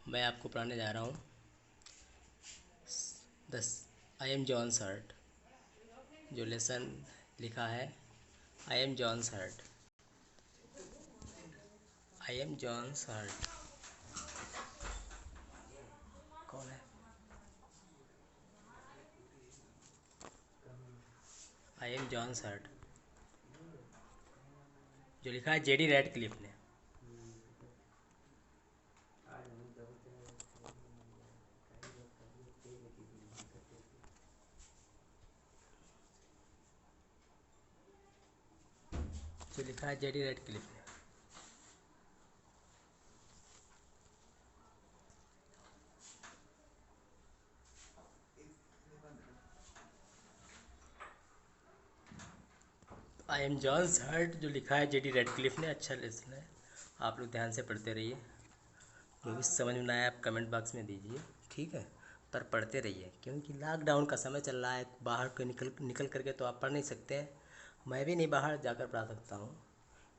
मैं आपको पढ़ाने जा रहा हूँ दस आई एम जॉन सर्ट। जो लेसन लिखा है, आई एम जॉन सर्ट, आई एम जॉन सर्ट। कौन है? आई एम जॉन सर्ट, जो लिखा है जेडी रेड क्लिफ ने। जो लिखा है जेडी रेड क्लिफ ने। आई एम जॉन हर्ट जो लिखा है जेडी रेड क्लिफ ने, अच्छा लेसन है। आप लोग ध्यान से पढ़ते रहिए। जो भी समझ में ना आए आप कमेंट बॉक्स में दीजिए, ठीक है। पर पढ़ते रहिए, क्योंकि लॉकडाउन का समय चल रहा है। बाहर को निकल करके तो आप पढ़ नहीं सकते हैं। मैं भी नहीं बाहर जाकर पढ़ा सकता हूँ,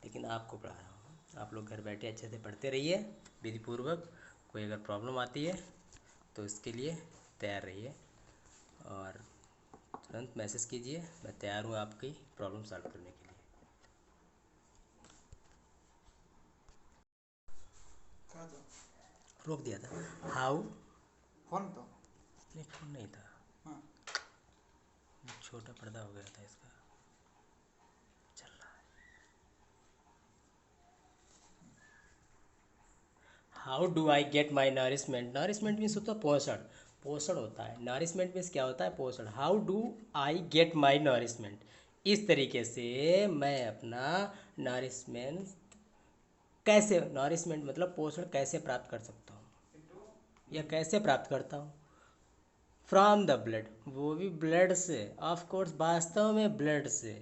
लेकिन आपको पढ़ा रहा हूँ। आप लोग घर बैठे अच्छे से पढ़ते रहिए विधिपूर्वक। कोई अगर प्रॉब्लम आती है तो इसके लिए तैयार रहिए और तुरंत मैसेज कीजिए। मैं तैयार हूँ आपकी प्रॉब्लम सॉल्व करने के लिए। रोक दिया था। हाउ फोन तो नहीं, फोन नहीं था। हाँ। छोटा पर्दा हो गया था इसका। चल रहा है। How do I get my nourishment. Nourishment means होता है पोषण। पोषण होता है। नरिशमेंट मीन्स क्या होता है? पोषण। How do I get my nourishment. इस तरीके से मैं अपना नरिशमेंट कैसे, नरिशमेंट मतलब पोषण कैसे प्राप्त कर सकता हूँ या कैसे प्राप्त करता हूँ? फ्रॉम द ब्लड, वो भी ब्लड से, ऑफ कोर्स वास्तव में ब्लड से।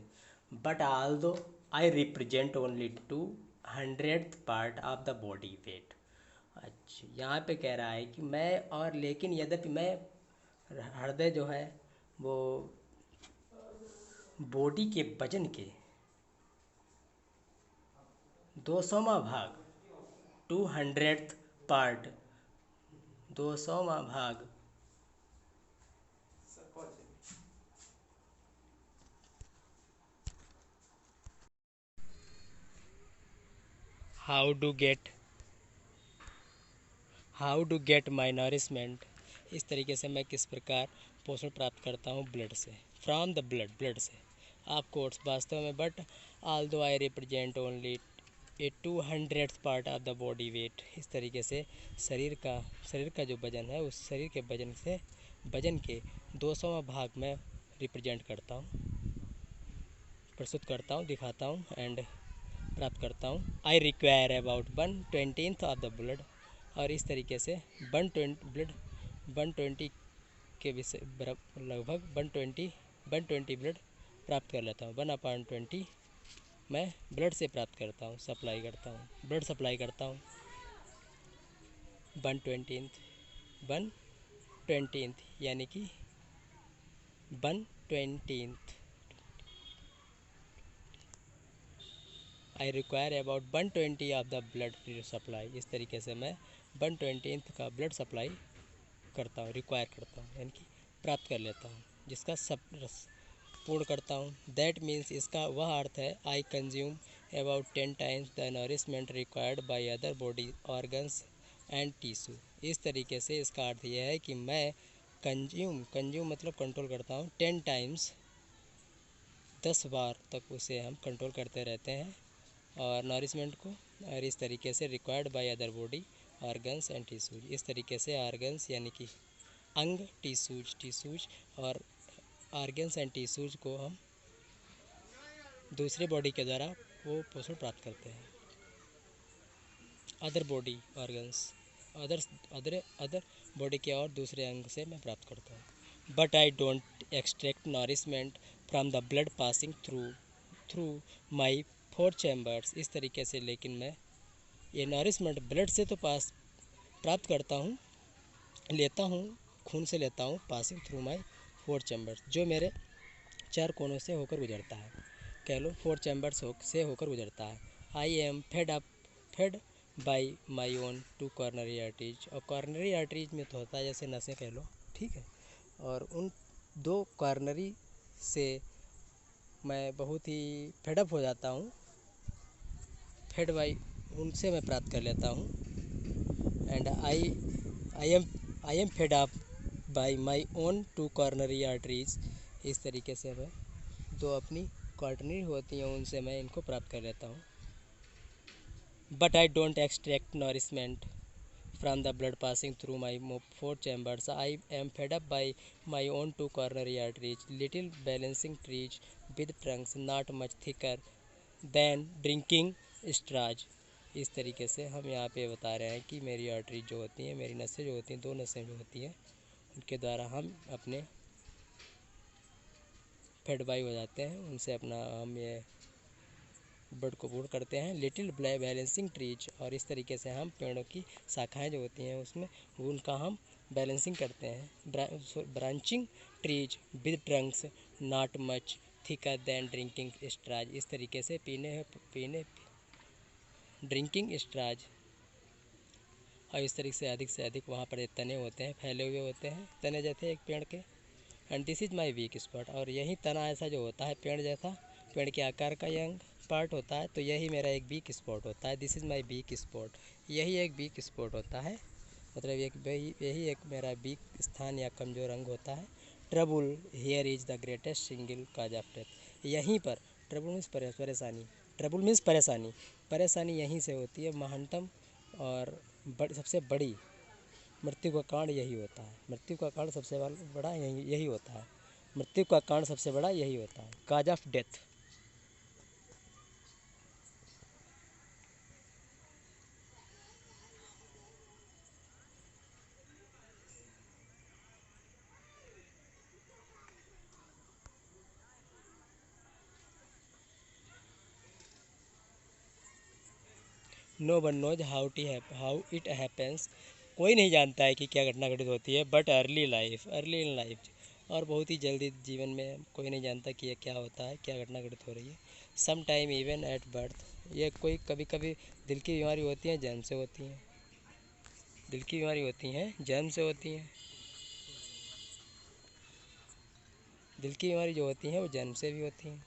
बट आल दो I represent only 200th part of the body weight. अच्छा, यहाँ पे कह रहा है कि मैं, और लेकिन यद्यपि मैं, हृदय जो है वो बॉडी के वजन के 200वां भाग, 200th पार्ट, 200वां भाग। How do get, how do get my nourishment. इस तरीके से मैं किस प्रकार पोषण प्राप्त करता हूँ? ब्लड से। फ्रॉम द ब्लड, ब्लड से। ऑफ कोर्स वास्तव में, बट आल दो I represent only 200th part of the body weight. इस तरीके से शरीर का जो वजन है, उस शरीर के वजन के 200वां भाग में रिप्रेजेंट करता हूँ, प्रस्तुत करता हूँ, दिखाता हूँ एंड प्राप्त करता हूँ। I require about 1/20 of the blood. और इस तरीके से 120 ब्लड, 120 के विषय लगभग 120 ब्लड प्राप्त कर लेता हूँ। 1/20 मैं ब्लड से प्राप्त करता हूँ, सप्लाई करता हूँ, ब्लड सप्लाई करता हूँ। 1/20 यानी कि 1/20 I require about 120 of the blood supply. इस तरीके से मैं 1/20 का ब्लड सप्लाई करता हूँ, रिक्वायर करता हूँ, यानी कि प्राप्त कर लेता हूँ, जिसका सब पूर्ण करता हूँ। दैट मीन्स, इसका वह अर्थ है, I consume about 10 times the nourishment required by other body organs and tissue. इस तरीके से इसका अर्थ यह है कि मैं कंज्यूम मतलब कंट्रोल करता हूँ, 10 टाइम्स, 10 बार तक उसे हम कंट्रोल करते रहते हैं और नरिशमेंट को। और इस तरीके से required by other body organs and tissues. इस तरीके से ऑर्गन्स यानी कि अंग, टिश्यूज और ऑर्गन्स एंड टिश्यूज को हम दूसरे बॉडी के द्वारा वो पोषण प्राप्त करते हैं। Other body organs, other body के और दूसरे अंग से मैं प्राप्त करता हूँ। But I don't extract nourishment from the blood passing through my 4 chambers. इस तरीके से, लेकिन मैं ये नरिशमेंट ब्लड से तो प्राप्त करता हूँ, लेता हूँ, खून से लेता हूँ, पासिंग थ्रू माई 4 चैम्बर्स, जो मेरे 4 कोनों से होकर गुजरता है। कह लो 4 चैम्बर्स से होकर गुजरता है। I am fed by my own two coronary arteries. और कॉर्नरी आर्टरीज में तो होता है जैसे नसें कह लो, ठीक है। और उन दो कॉर्नरी से मैं बहुत ही फेडअप हो जाता हूँ, फेड बाई उनसे मैं प्राप्त कर लेता हूँ। And I am fed up by my own two coronary arteries. इस तरीके से मैं दो अपनी कॉर्नरी होती हैं उनसे मैं इनको प्राप्त कर लेता हूँ। But I don't extract nourishment from the blood passing through my four chambers. I am fed up by my own two coronary arteries, little balancing trees with trunks not much thicker than drinking straws। इस तरीके से हम यहाँ पे बता रहे हैं कि मेरी आर्टरी जो होती हैं, मेरी नसें जो होती हैं, दो नसें जो होती हैं, उनके द्वारा हम अपने फेड बाई हो जाते हैं, उनसे अपना हम ये ब्लड को पूर्ण करते हैं। लिटिल बैलेंसिंग ट्रीज, और इस तरीके से हम पेड़ों की शाखाएं जो होती हैं उसमें उनका हम बैलेंसिंग करते हैं। Branching trees with trunks not much thicker than drinking straws. इस तरीके से पीने ड्रिंकिंग स्ट्राज, और इस तरीके से अधिक वहाँ पर तने होते हैं, फैले हुए होते हैं तने जैसे एक पेड़ के। And this is my week spot, और यही तना ऐसा जो होता है पेड़ जैसा, पेड़ के आकार का यंग पार्ट होता है, तो यही मेरा एक वीक स्पॉट होता है। This is my week spot, यही एक वीक स्पॉट होता है, मतलब यही एक मेरा वीक स्थान या कमज़ोर अंग होता है। Trouble here is the greatest single cause of death. यहीं पर ट्रबल मीन्स परेशानी, ट्रबल मीन्स परेशानी, परेशानी यहीं से होती है। महानतम और सबसे बड़ी मृत्यु का कारण यही होता है, मृत्यु का कारण सबसे बड़ा यही होता है, मृत्यु का कारण सबसे बड़ा यही होता है, cause of death. No one knows how it happens. कोई नहीं जानता है कि क्या घटना घटित होती है, बट अर्ली इन लाइफ, और बहुत ही जल्दी जीवन में कोई नहीं जानता कि ये क्या होता है, क्या घटना घटित हो रही है। Some time even at birth, ये कोई कभी कभी दिल की बीमारी होती है, जन्म से होती हैं, दिल की बीमारी होती हैं जन्म से होती हैं, दिल की बीमारी जो होती हैं वो जन्म से भी होती हैं।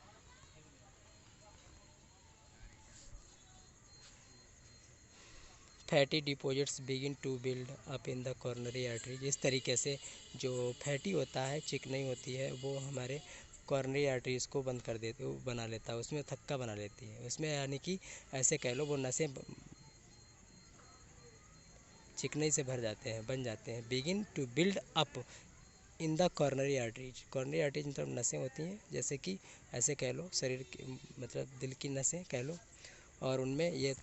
Fatty deposits begin to build up in the coronary arteries. इस तरीके से जो फैटी होता है, चिकनाई होती है, वो हमारे कॉर्नरी आर्टरीज को बंद कर देते, वो बना लेता है, उसमें थक्का बना लेती है, उसमें यानी कि ऐसे कह लो वो नसें चिकनाई से भर जाते हैं, बन जाते हैं। Begin to build up in the coronary arteries, coronary arteries मतलब नसें होती हैं, जैसे कि ऐसे कह लो शरीर की, मतलब दिल की नसें कह लो, और उनमें ये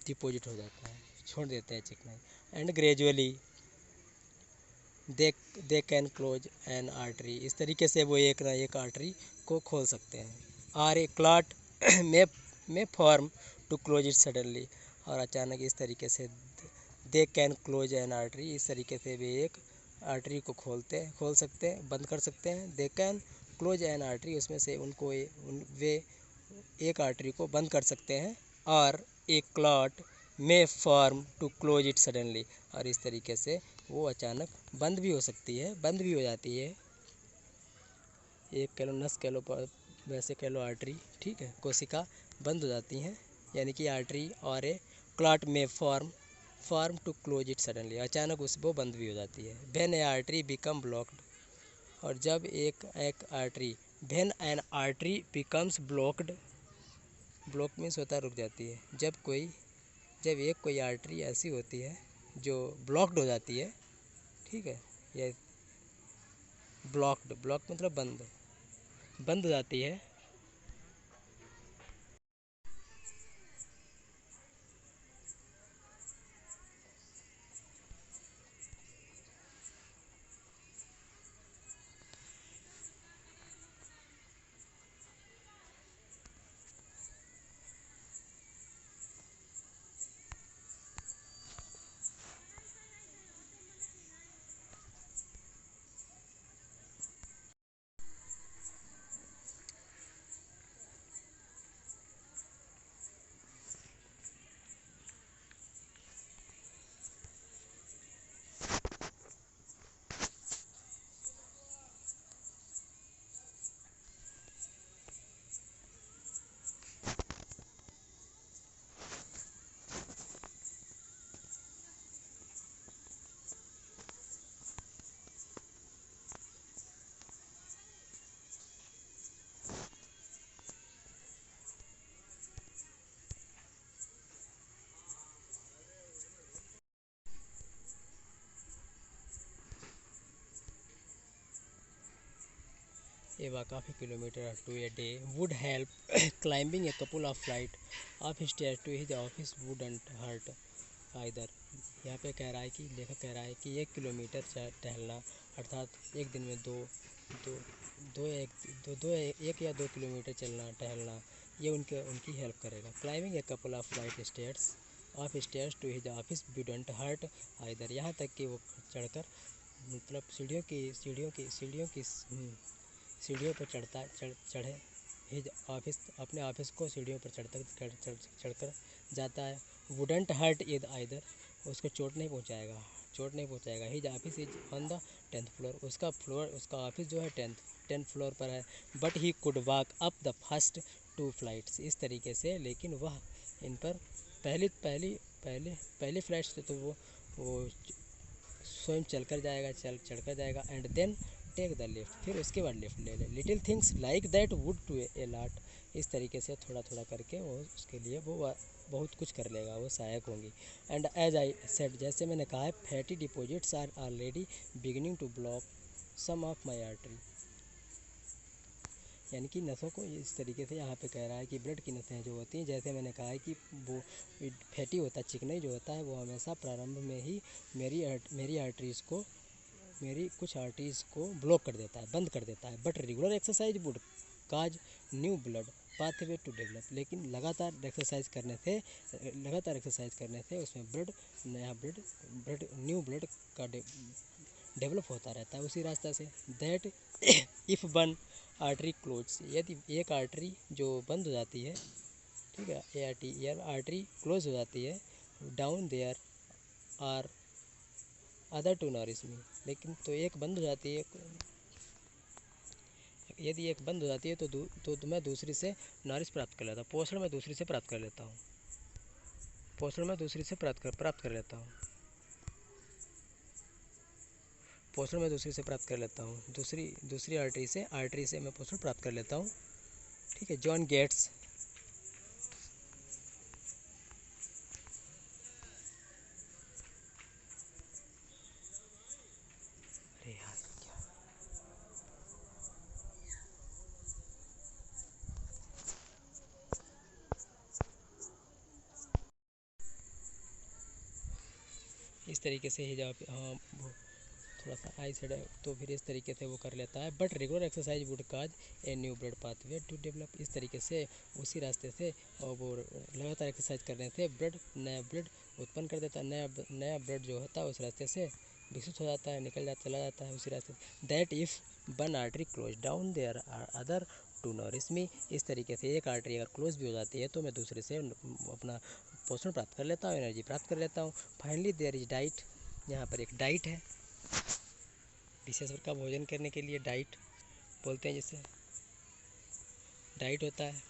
डिपॉजिट हो जाता है, छोड़ देते हैं चिकनाई। And gradually they they can close an artery. इस तरीके से वो एक ना एक आर्टरी को खोल सकते हैं। Or a clot may form to close it suddenly, और अचानक इस तरीके से they can close an artery, इस तरीके से वे एक आर्टरी को खोल सकते हैं, बंद कर सकते हैं। दे कैन क्लोज एन आर्टरी, उसमें से वे एक आर्टरी को बंद कर सकते हैं। और एक clot may form to close it suddenly, और इस तरीके से वो अचानक बंद भी हो सकती है, बंद भी हो जाती है। एक कह लो नस कह लो, वैसे कह लो आर्टरी, ठीक है, कोशिका बंद हो जाती हैं, यानी कि आर्टरी और a clot may form to close it suddenly, अचानक उस वो बंद भी हो जाती है। When a artery become blocked, और जब एक artery, when an artery becomes blocked, block means होता है रुक जाती है, जब एक कोई आर्टरी ऐसी होती है जो ब्लॉक्ड हो जाती है, ठीक है, या ब्लॉक मतलब बंद हो जाती है। a walk of a kilometer or two a day would help. Climbing a couple of flight of stairs to his office wouldn't hurt either. यहाँ पे कह रहा है कि लेखक कह रहा है कि 1 किलोमीटर टहलना अर्थात एक दिन में दो दो एक दो दो एक या 2 किलोमीटर चलना टहलना ये उनकी हेल्प करेगा. Climbing a couple of flight stairs to his office wouldn't hurt either. यहाँ तक कि वो चढ़कर मतलब सीढ़ियों पर चढ़े हिज ऑफिस अपने ऑफिस को सीढ़ियों पर चढ़कर जाता है. वुडंट हर्ट इद आइदर उसको चोट नहीं पहुंचाएगा. His office is on the 10th floor. उसका ऑफिस जो है 10th फ्लोर पर है. But he could walk up the first 2 flights. इस तरीके से लेकिन वह इन पर पहली फ्लाइट से तो वो स्वयं चढ़कर जाएगा. And then take the lift. फिर उसके बाद लिफ्ट ले ले. Little things like that would to a lot. इस तरीके से थोड़ा करके वो उसके लिए वो बहुत कुछ कर लेगा, वो सहायक होंगी. एंड एज आई सेड जैसे मैंने कहा है fatty deposits are already beginning to block some of my artery. यानी कि नसों को इस तरीके से यहाँ पे कह रहा है कि ब्लड की नसें जो होती हैं जैसे मैंने कहा है कि वो फैटी होता है, चिकनाई जो होता है वो हमेशा प्रारंभ में ही मेरी कुछ आर्टरीज़ को ब्लॉक कर देता है, बंद कर देता है. But regular exercise would cause new blood pathway to develop. लेकिन लगातार एक्सरसाइज करने से उसमें न्यू ब्लड का डेवलप होता रहता है उसी रास्ता से. That if one artery close. यदि एक आर्टरी जो बंद हो जाती है, ठीक है, आर्टरी क्लोज हो जाती है, down there are other to nourish me. लेकिन तो एक बंद हो जाती है, यदि एक बंद हो जाती है तो मैं दूसरी से नॉरिश प्राप्त कर लेता हूँ. पोषण मैं दूसरी से प्राप्त कर लेता हूँ. पोषण मैं दूसरी से प्राप्त कर लेता हूँ. दूसरी आर्टरी से मैं पोषण प्राप्त कर लेता हूँ. ठीक है. जॉन गेट्स इस तरीके से ही जब वो थोड़ा सा आई साइड तो फिर इस तरीके से वो कर लेता है. But regular exercise would cause a new blood pathway to develop. इस तरीके से उसी रास्ते से और वो लगातार एक्सरसाइज करने से नया ब्लड उत्पन्न कर देता है. नया ब्लड जो होता है उस रास्ते से विकसित हो जाता है, चला जाता है उसी रास्ते. That if one artery close down there are other to nourish me. इस तरीके से एक आर्टरी अगर क्लोज भी हो जाती है तो मैं दूसरे से अपना पोषण प्राप्त कर लेता हूँ, एनर्जी प्राप्त कर लेता हूँ. Finally there is diet. यहाँ पर एक डाइट है, विशेष प्रकार भोजन करने के लिए डाइट बोलते हैं, जिससे डाइट होता है.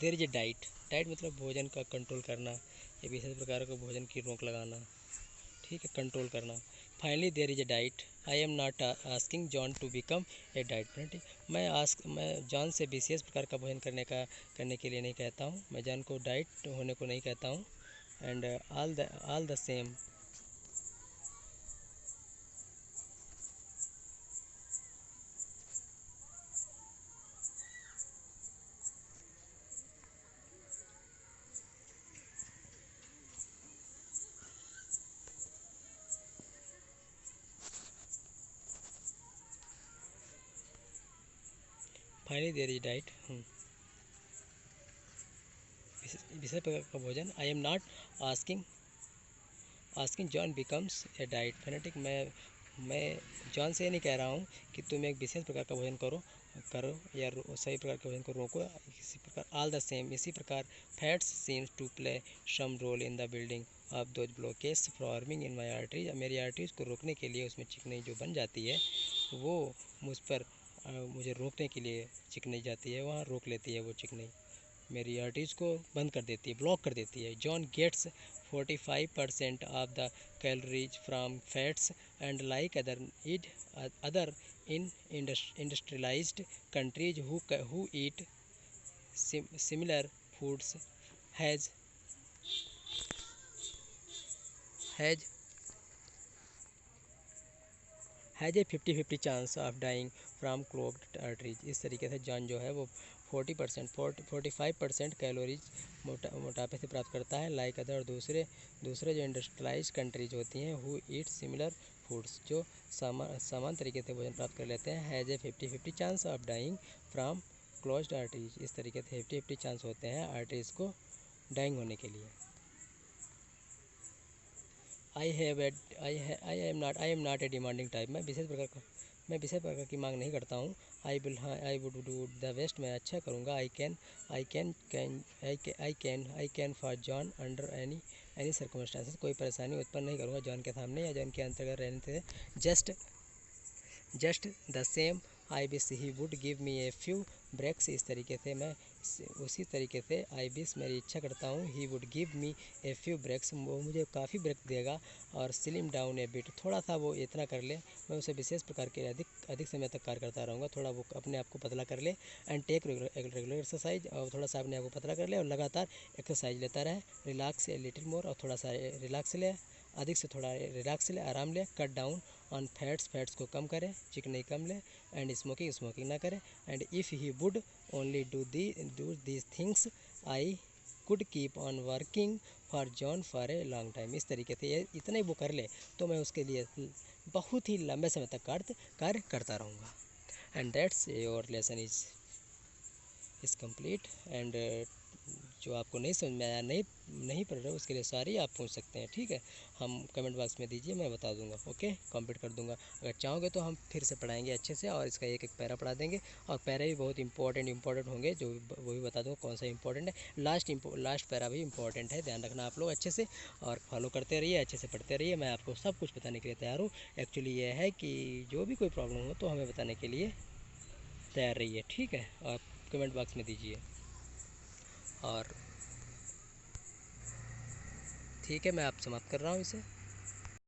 देयर इज ए डाइट मतलब भोजन का कंट्रोल करना, या विशेष प्रकार का भोजन की रोक लगाना, ठीक है, कंट्रोल करना. Finally there is a diet. I am not asking John to become a diet friend. मैं जॉन से विशेष प्रकार का भोजन करने के लिए नहीं कहता हूँ. मैं जॉन को डाइट होने को नहीं कहता हूँ. And all the same finally there is diet. विशेष प्रकार का भोजन. I am not asking John becomes a diet fanatic. मैं जॉन से ये नहीं कह रहा हूँ कि तुम एक विशेष प्रकार का भोजन करो या सही प्रकार का भोजन को रोको. इसी प्रकार ऑल द सेम. इसी प्रकार fats seems to play some role in the building of those blockage forming in my arteries. मेरी आर्टरीज को रोकने के लिए उसमें चिकनाई जो बन जाती है वो मुझे रोकने के लिए चिकनाई जाती है, वहाँ रोक लेती है वो चिकनाई, मेरी आर्टरीज को बंद कर देती है, ब्लॉक कर देती है. John gets 45% of the calories from fats and like other in industrialised countries who eat similar foods has has has a 50-50 chance of dying from clogged arteries. इस तरीके से जॉन जो है वो 45% कैलोरीज मोटापे से प्राप्त करता है। लाइक अदर दूसरे जो इंडस्ट्रियलाइज कंट्रीज होती हैं हु ईट सिमिलर फूड्स, जो समान तरीके से भोजन प्राप्त कर लेते हैं, has a 50-50 chance of dying from closed arteries. इस तरीके से 50-50 चांस होते हैं आर्टरीज को डाइंग होने के लिए। आई am not a demanding type. मैं विशेष प्रकार की मांग नहीं करता हूँ। I would do the best. मैं अच्छा करूँगा। I can for John under any circumstances. कोई परेशानी उत्पन्न नहीं करूँगा जॉन के सामने या जॉन के अंतर्गत रहने से। Just the same I wish he would give me a few breaks. इस तरीके से मैं उसी तरीके से आई विश मेरी इच्छा करता हूँ, he would give me a few breaks, वो मुझे काफ़ी ब्रेक देगा। और स्लिम डाउन ए बिट, थोड़ा सा वो इतना कर ले, मैं उसे विशेष प्रकार के अधिक समय तक कार्य करता रहूँगा। थोड़ा वो अपने आप को पतला कर ले। एंड टेक रेगुलर एक्सरसाइज, और थोड़ा सा अपने आप को पतला कर ले और लगातार एक्सरसाइज लेता रहे। रिलैक्स ए लिटिल मोर, और थोड़ा सा रिलैक्स ले, अधिक से थोड़ा रिलैक्स ले, आराम ले। कट डाउन ऑन फैट्स को कम करें, चिकनाई कम ले। एंड स्मोकिंग ना करें। And if he would only do these things I could keep on working for John for a long time. इस तरीके से ये इतना ही वो कर ले तो मैं उसके लिए बहुत ही लंबे समय तक कार्य करता रहूँगा। And that's your lesson is complete. And जो आपको नहीं समझ में आया, नहीं पढ़ रहे, उसके लिए सॉरी, आप पूछ सकते हैं, ठीक है। हम कमेंट बॉक्स में दीजिए, मैं बता दूंगा, ओके, कंप्लीट कर दूंगा। अगर चाहोगे तो हम फिर से पढ़ाएंगे अच्छे से, और इसका एक पैरा पढ़ा देंगे। और पैरा भी बहुत इंपॉर्टेंट होंगे, जो वो भी बता दूँगा कौन सा इंपॉर्टेंट है। लास्ट पैरा भी इंपॉर्टेंट है, ध्यान रखना आप लोग अच्छे से, और फॉलो करते रहिए, अच्छे से पढ़ते रहिए। मैं आपको सब कुछ बताने के लिए तैयार हूँ। एक्चुअली ये है कि जो भी कोई प्रॉब्लम हो तो हमें बताने के लिए तैयार रहिए, ठीक है। आप कमेंट बॉक्स में दीजिए। और ठीक है, मैं आप समाप्त कर रहा हूँ इसे।